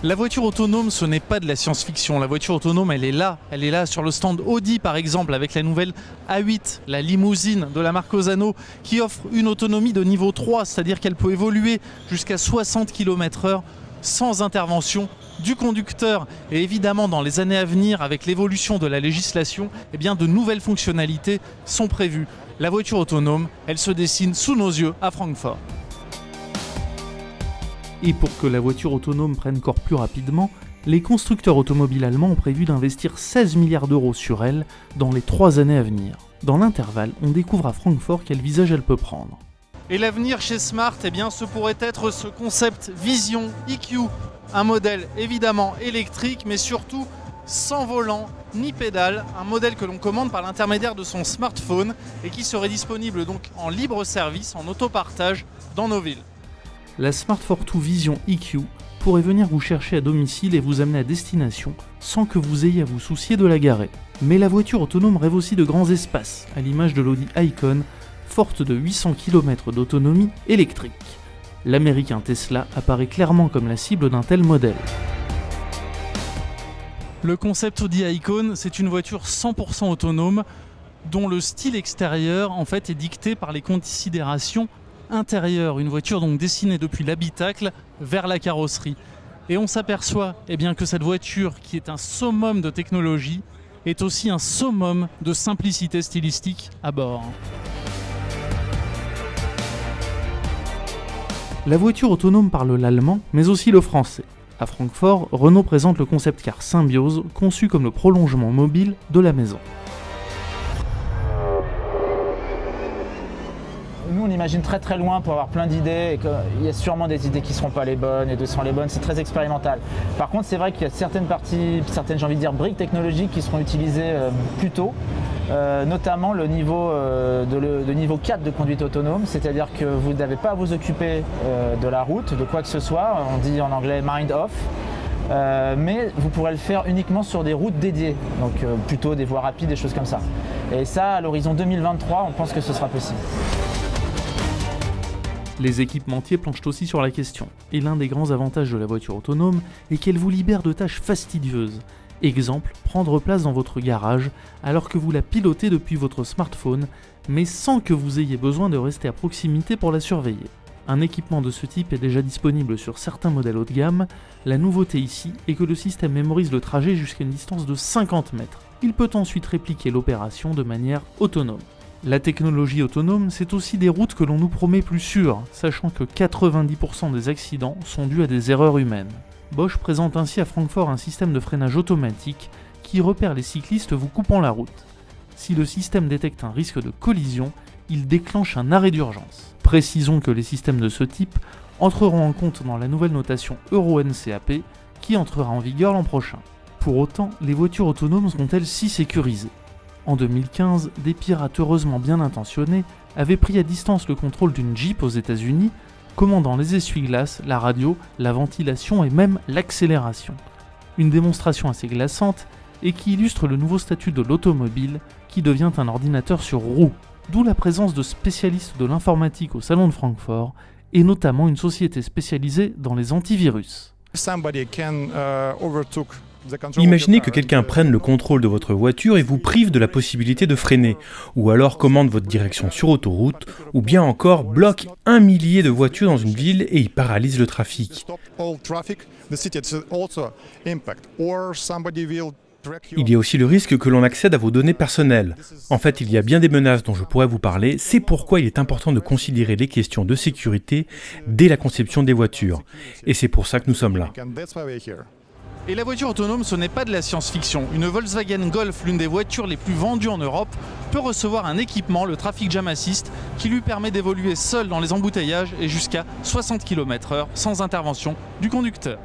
La voiture autonome, ce n'est pas de la science-fiction. La voiture autonome, elle est là sur le stand Audi par exemple, avec la nouvelle A8, la limousine de la marque Osano, qui offre une autonomie de niveau 3, c'est-à-dire qu'elle peut évoluer jusqu'à 60 km/h sans intervention du conducteur. Et évidemment, dans les années à venir, avec l'évolution de la législation, eh bien, de nouvelles fonctionnalités sont prévues. La voiture autonome, elle se dessine sous nos yeux à Francfort. Et pour que la voiture autonome prenne corps plus rapidement, les constructeurs automobiles allemands ont prévu d'investir 16 milliards d'euros sur elle dans les 3 années à venir. Dans l'intervalle, on découvre à Francfort quel visage elle peut prendre. Et l'avenir chez Smart, eh bien, ce pourrait être ce concept Vision EQ, un modèle évidemment électrique, mais surtout sans volant ni pédale, un modèle que l'on commande par l'intermédiaire de son smartphone et qui serait disponible donc en libre service, en autopartage dans nos villes. La Smart Fortwo Vision EQ pourrait venir vous chercher à domicile et vous amener à destination sans que vous ayez à vous soucier de la garer. Mais la voiture autonome rêve aussi de grands espaces, à l'image de l'Audi Icon, forte de 800 km d'autonomie électrique. L'américain Tesla apparaît clairement comme la cible d'un tel modèle. Le concept Audi Icon, c'est une voiture 100% autonome dont le style extérieur en fait est dicté par les considérations intérieures. Une voiture donc dessinée depuis l'habitacle vers la carrosserie. Et on s'aperçoit eh bien, que cette voiture, qui est un summum de technologie, est aussi un summum de simplicité stylistique à bord. La voiture autonome parle l'allemand, mais aussi le français. À Francfort, Renault présente le concept car Symbiose, conçu comme le prolongement mobile de la maison. Nous, on imagine très très loin pour avoir plein d'idées et qu'il y a sûrement des idées qui ne seront pas les bonnes et d'autres seront les bonnes, c'est très expérimental. Par contre, c'est vrai qu'il y a certaines parties, j'ai envie de dire, briques technologiques qui seront utilisées plus tôt, notamment le niveau, de niveau 4 de conduite autonome, c'est-à-dire que vous n'avez pas à vous occuper de la route, de quoi que ce soit, on dit en anglais mind off. Mais vous pourrez le faire uniquement sur des routes dédiées, donc plutôt des voies rapides, des choses comme ça. Et ça, à l'horizon 2023, on pense que ce sera possible. Les équipementiers planchent aussi sur la question, et l'un des grands avantages de la voiture autonome est qu'elle vous libère de tâches fastidieuses. Exemple, prendre place dans votre garage alors que vous la pilotez depuis votre smartphone, mais sans que vous ayez besoin de rester à proximité pour la surveiller. Un équipement de ce type est déjà disponible sur certains modèles haut de gamme. La nouveauté ici est que le système mémorise le trajet jusqu'à une distance de 50 mètres. Il peut ensuite répliquer l'opération de manière autonome. La technologie autonome, c'est aussi des routes que l'on nous promet plus sûres, sachant que 90% des accidents sont dus à des erreurs humaines. Bosch présente ainsi à Francfort un système de freinage automatique qui repère les cyclistes vous coupant la route. Si le système détecte un risque de collision, il déclenche un arrêt d'urgence. Précisons que les systèmes de ce type entreront en compte dans la nouvelle notation Euro NCAP qui entrera en vigueur l'an prochain. Pour autant, les voitures autonomes seront-elles si sécurisées ? En 2015, des pirates heureusement bien intentionnés avaient pris à distance le contrôle d'une Jeep aux États-Unis, commandant les essuie-glaces, la radio, la ventilation et même l'accélération. Une démonstration assez glaçante et qui illustre le nouveau statut de l'automobile qui devient un ordinateur sur roue, d'où la présence de spécialistes de l'informatique au salon de Francfort et notamment une société spécialisée dans les antivirus. Imaginez que quelqu'un prenne le contrôle de votre voiture et vous prive de la possibilité de freiner, ou alors commande votre direction sur autoroute, ou bien encore bloque 1 millier de voitures dans une ville et y paralyse le trafic. Il y a aussi le risque que l'on accède à vos données personnelles. En fait, il y a bien des menaces dont je pourrais vous parler, c'est pourquoi il est important de considérer les questions de sécurité dès la conception des voitures. Et c'est pour ça que nous sommes là. Et la voiture autonome, ce n'est pas de la science-fiction. Une Volkswagen Golf, l'une des voitures les plus vendues en Europe, peut recevoir un équipement, le Traffic Jam Assist, qui lui permet d'évoluer seul dans les embouteillages et jusqu'à 60 km/h sans intervention du conducteur.